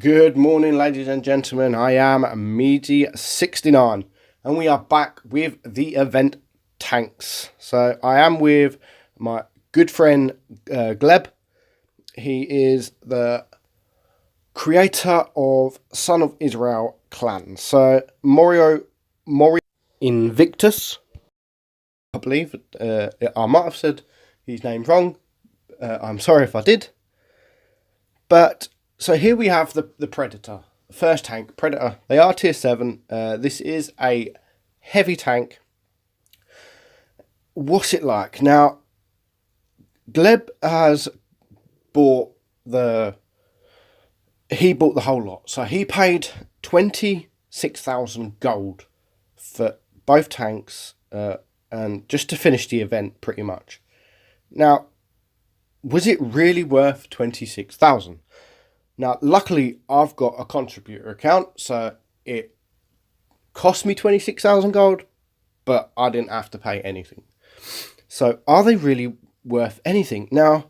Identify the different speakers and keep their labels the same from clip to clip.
Speaker 1: Good morning, ladies and gentlemen. I am Meaty69, and we are back with the event tanks. So I am with my good friend Gleb. He is the creator of Son of Israel clan. So Mori Invictus, I believe. I might have said his name wrong. I'm sorry if I did. But so here we have the Predator, first tank, Predator. They are tier 7. This is a heavy tank. What's it like? Now, Gleb has bought the whole lot. So he paid 26,000 gold for both tanks and just to finish the event pretty much. Now, was it really worth 26,000? Now, luckily, I've got a contributor account, so it cost me 26,000 gold, but I didn't have to pay anything. So, are they really worth anything? Now,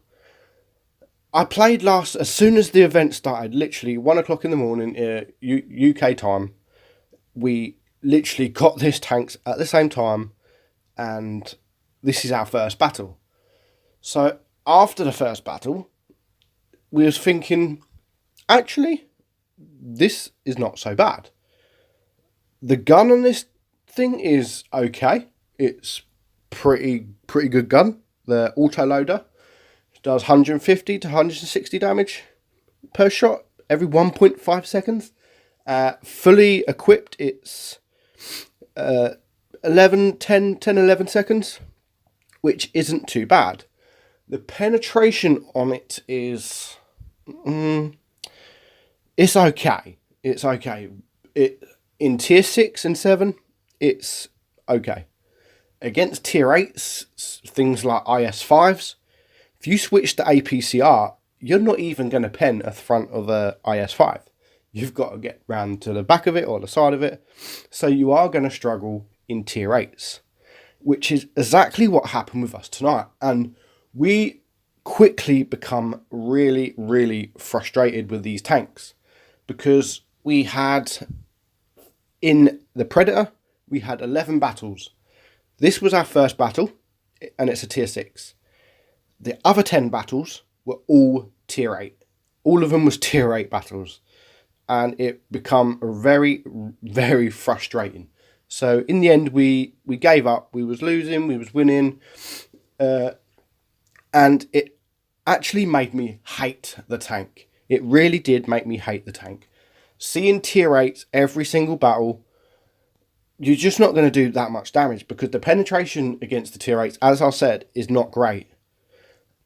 Speaker 1: I played as soon as the event started, literally 1 o'clock in the morning, UK time. We literally got this tanks at the same time, and this is our first battle. So, after the first battle, we was thinking, actually, this is not so bad. The gun on this thing is okay. It's pretty good gun. The autoloader does 150 to 160 damage per shot every 1.5 seconds. Fully equipped, it's 11 seconds, which isn't too bad. The penetration on it is it's okay. It's okay. In tier 6 and 7, it's okay. Against tier 8s, things like IS5s, if you switch to APCR, you're not even going to pen a front of a IS5. You've got to get round to the back of it or the side of it. So you are going to struggle in tier 8s, which is exactly what happened with us tonight. And we quickly become really frustrated with these tanks because we had, in the Predator, we had 11 battles. This was our first battle, and it's a tier 6. The other 10 battles were all tier 8. All of them was tier 8 battles, and it become very frustrating. So in the end, we gave up. We was losing, we was winning, and it actually made me hate the tank. It really did make me hate the tank. Seeing tier 8s every single battle, you're just not going to do that much damage because the penetration against the tier 8s, as I said, is not great.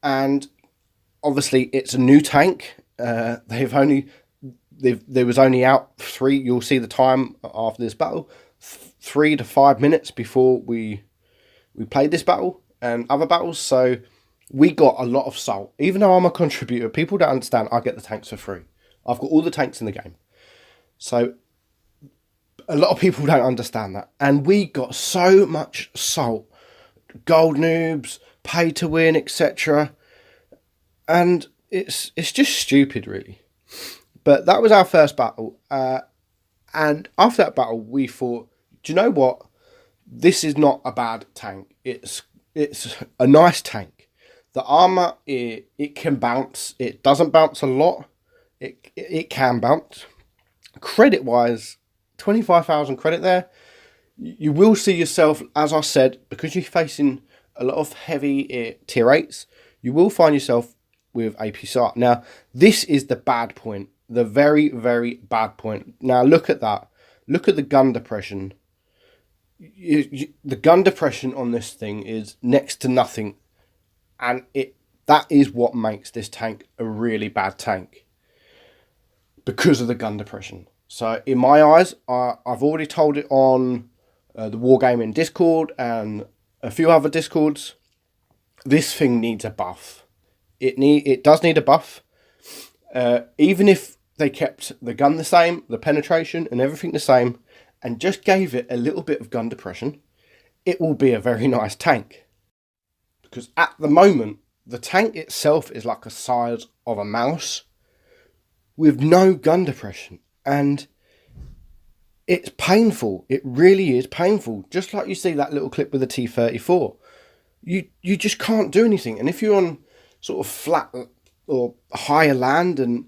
Speaker 1: And obviously, it's a new tank. There was only out 3. You'll see the time after this battle, 3 to 5 minutes before we played this battle and other battles. So we got a lot of salt. Even though I'm a contributor, people don't understand I get the tanks for free. I've got all the tanks in the game. So a lot of people don't understand that. And we got so much salt. Gold noobs, pay to win, etc. And it's just stupid, really. But that was our first battle. And after that battle, we thought, do you know what? This is not a bad tank. It's a nice tank. The armor, it can bounce. It doesn't bounce a lot. It can bounce. Credit-wise, 25,000 credit there. You will see yourself, as I said, because you're facing a lot of heavy tier 8s, you will find yourself with APCR. Now, this is the bad point. The very bad point. Now, look at that. Look at the gun depression. The gun depression on this thing is next to nothing. And that is what makes this tank a really bad tank. Because of the gun depression. So, in my eyes, I've already told it on the Wargaming Discord and a few other Discords. This thing needs a buff. It does need a buff. Even if they kept the gun the same, the penetration and everything the same, and just gave it a little bit of gun depression, it will be a very nice tank. Because at the moment, the tank itself is like the size of a mouse. with no gun depression, and it's painful. It really is painful. Just like you see that little clip with the T-34, you just can't do anything. And if you're on sort of flat or higher land and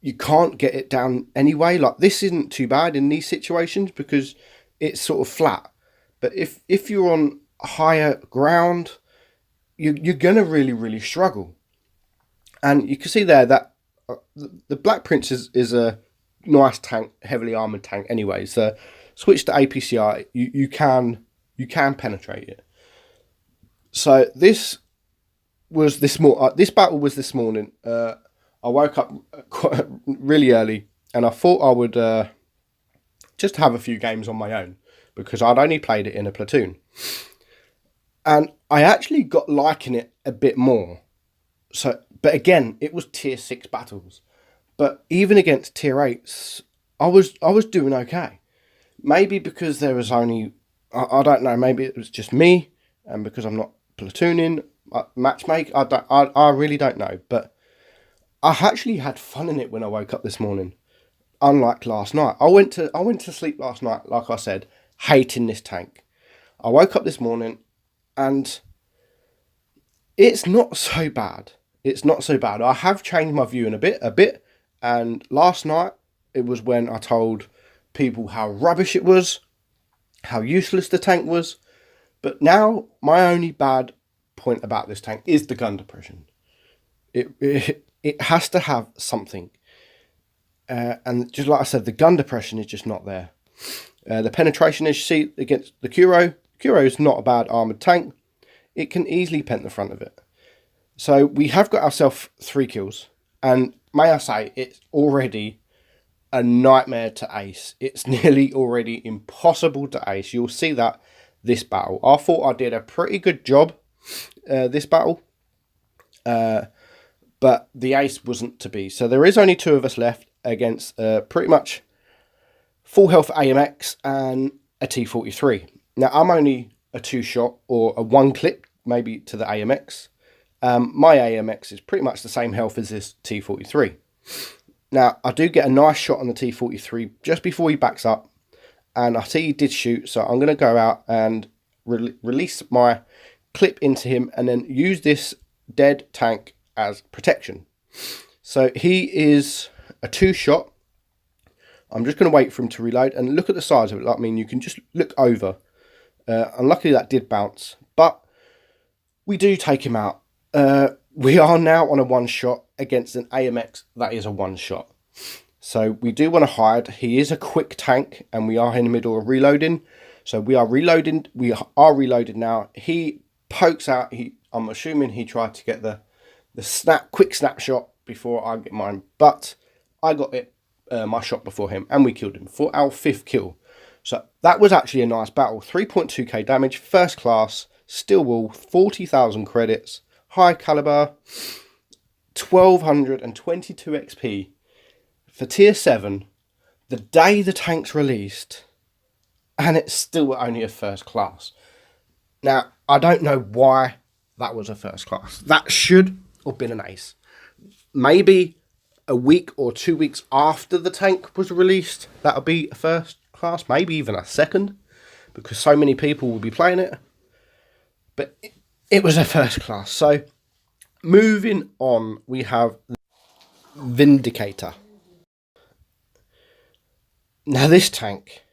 Speaker 1: you can't get it down anyway, like this isn't too bad in these situations because it's sort of flat. But if you're on higher ground, you're gonna really struggle. And you can see there that the Black Prince is a nice tank, heavily armored tank anyway. So switch to APCR, you can penetrate it. So this battle was this morning. I woke up quite really early, and I thought I would just have a few games on my own because I'd only played it in a platoon, and I actually got liking it a bit more. So, but again, it was tier 6 battles. But even against tier 8s, I was doing okay. Maybe because there was only, I don't know, maybe it was just me, and because I'm not platooning, matchmake, I really don't know. But I actually had fun in it when I woke up this morning. Unlike last night. I went to sleep last night, like I said, hating this tank. I woke up this morning and it's not so bad. It's not so bad. I have changed my view in a bit. And last night, it was when I told people how rubbish it was, how useless the tank was. But now, my only bad point about this tank is the gun depression. It has to have something. And just like I said, the gun depression is just not there. The penetration, as you see, against the Kuro is not a bad armoured tank. It can easily pent the front of it. So we have got ourselves 3 kills. And may I say, it's already a nightmare to ace. It's nearly already impossible to ace. You'll see that this battle. I thought I did a pretty good job this battle. But the ace wasn't to be. So there is only 2 of us left against pretty much full health AMX and a T-43. Now, I'm only a 2-shot or a 1-clip, maybe, to the AMX. My AMX is pretty much the same health as this T-43. Now, I do get a nice shot on the T-43 just before he backs up. And I see he did shoot, so I'm going to go out and release my clip into him and then use this dead tank as protection. So he is a 2-shot. I'm just going to wait for him to reload and look at the size of it. I mean, you can just look over. And luckily that did bounce, but we do take him out. We are now on a 1-shot against an AMX that is a 1-shot. So we do want to hide. He is a quick tank and we are in the middle of reloading. So we are reloading. We are reloaded now. He pokes out. I'm assuming he tried to get the quick snapshot before I get mine, but I got it, my shot before him, and we killed him for our 5th kill. So that was actually a nice battle. 3.2k damage, first class, steel wool, 40,000 credits, high caliber, 1222 XP for tier 7. The day the tank's released, and it's still only a first class. Now, I don't know why that was a first class. That should have been an ace. Maybe a week or 2 weeks after the tank was released, that would be a first class, maybe even a second, because so many people will be playing it. But it was a first class. So moving on, we have Vindicator. Now this tank,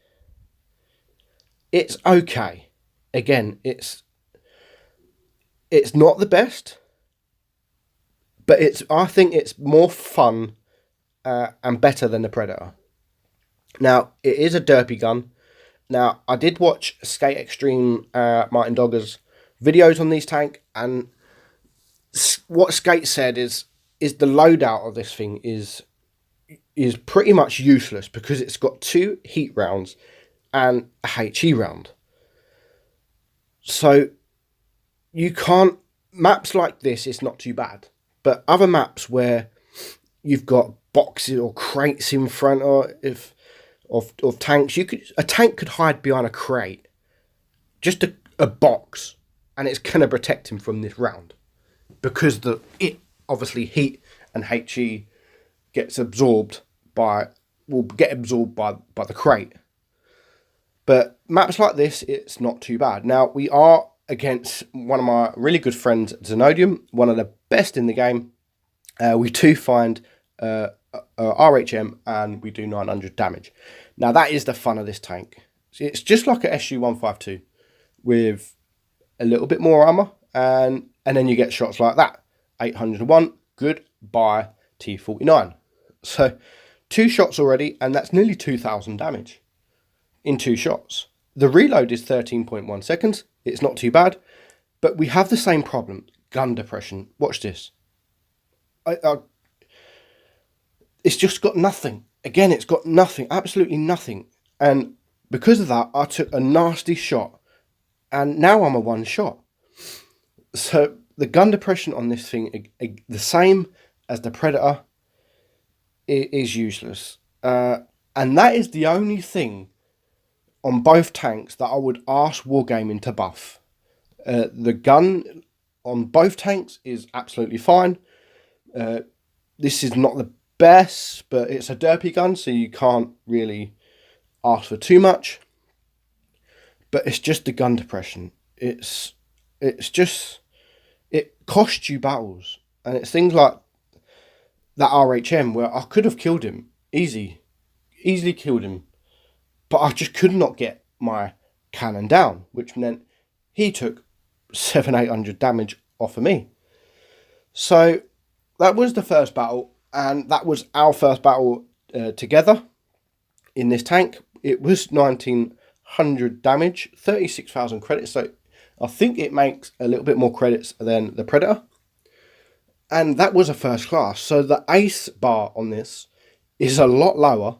Speaker 1: it's okay. Again, it's not the best, but I think it's more fun and better than the Predator. Now, it is a derpy gun. Now, I did watch Skate Extreme Martin Dogger's videos on these tank, and what Skate said is the loadout of this thing is pretty much useless because it's got 2 heat rounds and a HE round. So you can't, maps like this, it's not too bad. But other maps where you've got boxes or crates in front of tanks, a tank could hide behind a crate, just a box, and it's gonna protect him from this round because it obviously heat and HE gets absorbed by the crate. But maps like this, it's not too bad. Now, we are against one of my really good friends, Zenodium, one of the best in the game. We do find RHM, and we do 900 damage. Now, that is the fun of this tank. It's just like a SU-152 with a little bit more armor, and then you get shots like that. 801, goodbye T49. So 2 shots already, and that's nearly 2,000 damage in 2 shots. The reload is 13.1 seconds. It's not too bad, but we have the same problem, gun depression. Watch this. It's just got nothing. Again, it's got nothing, absolutely nothing. And because of that, I took a nasty shot, and now I'm a 1 shot. So the gun depression on this thing, the same as the Predator, is useless. And that is the only thing on both tanks that I would ask Wargaming to buff. The gun on both tanks is absolutely fine. This is not the best, but it's a derpy gun, so you can't really ask for too much. But it's just the gun depression. It's just, it costs you battles, and it's things like that RHM where I could have killed him easily killed him, but I just could not get my cannon down, which meant he took 700-800 damage off of me. So that was the first battle, and that was our first battle together in this tank. It was 1900 damage, 36,000 credits, so I think it makes a little bit more credits than the Predator. And that was a first class, so the ace bar on this is a lot lower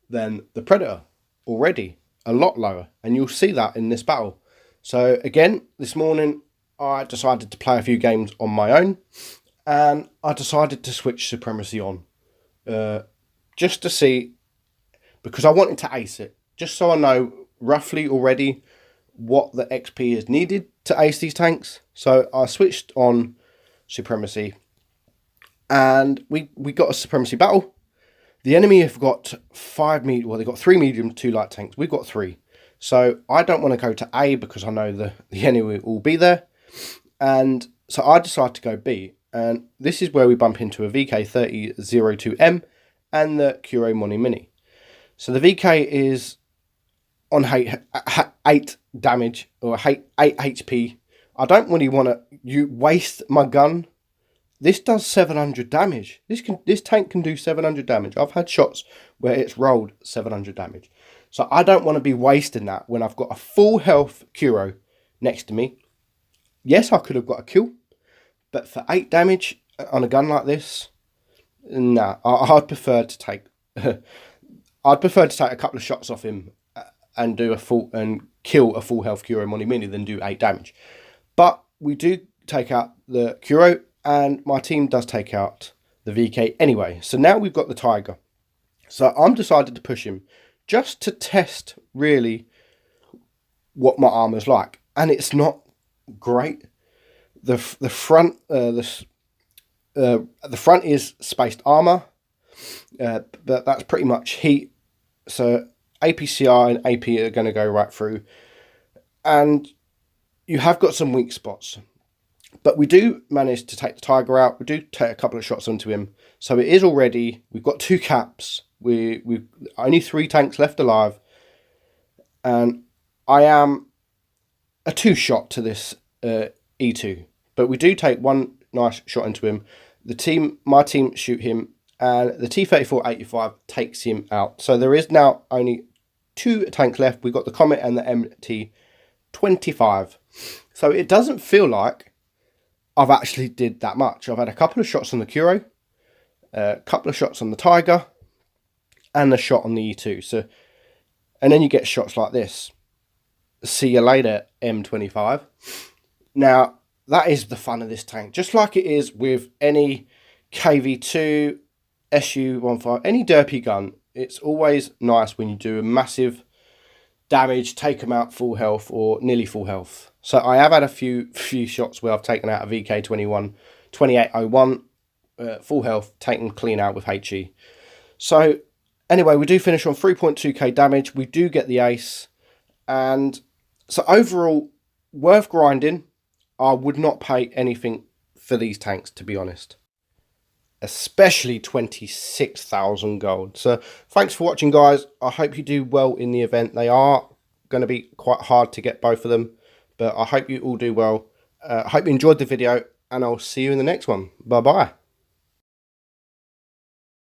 Speaker 1: than the Predator already, a lot lower, and you'll see that in this battle. So again, this morning I decided to play a few games on my own, and I decided to switch Supremacy on, just to see, because I wanted to ace it, just so I know roughly already what the XP is needed to ace these tanks. So I switched on Supremacy, and we got a Supremacy battle. The enemy have got 5 medium, well, they've got 3 medium, 2 light tanks. We've got 3. So I don't want to go to A because I know the enemy will be there. And so I decided to go B. And this is where we bump into a VK3002M and the Kuro Moni Mini. So the VK is on 8 damage, or 8 HP. I don't really want to waste my gun. This does 700 damage. This tank can do 700 damage. I've had shots where it's rolled 700 damage. So I don't want to be wasting that when I've got a full health Kuro next to me. Yes, I could have got a kill, but for 8 damage on a gun like this, nah, I'd prefer to take I'd prefer to take a couple of shots off him and kill a full health Kuro Moni Mini than do 8 damage. But we do take out the Kuro, and my team does take out the VK anyway. So now we've got the Tiger. So I'm decided to push him just to test really what my armor's like, and it's not great. The front is spaced armor, but that's pretty much heat. So APCR and AP are going to go right through, and you have got some weak spots. But we do manage to take the Tiger out. We do take a couple of shots onto him. So it is already, we've got 2 caps. We've only 3 tanks left alive. And I am a 2 shot to this E2. But we do take 1 nice shot into him. My team shoot him, and the T-34-85 takes him out. So there is now only 2 tanks left. We've got the Comet and the MT-25. So it doesn't feel like I've actually did that much. I've had a couple of shots on the Kuro, a couple of shots on the Tiger, and a shot on the E2. So, and then you get shots like this. See you later, M25. Now, that is the fun of this tank. Just like it is with any KV2, SU-15, any derpy gun, it's always nice when you do a massive damage, take them out full health or nearly full health. So I have had a few shots where I've taken out a VK21 2801 full health, taken clean out with HE. So anyway, we do finish on 3.2k damage. We do get the ace. And so overall, worth grinding. I would not pay anything for these tanks, to be honest. Especially 26,000 gold. So thanks for watching, guys. I hope you do well in the event. They are going to be quite hard to get both of them, but I hope you all do well. I hope you enjoyed the video, and I'll see you in the next one. Bye bye.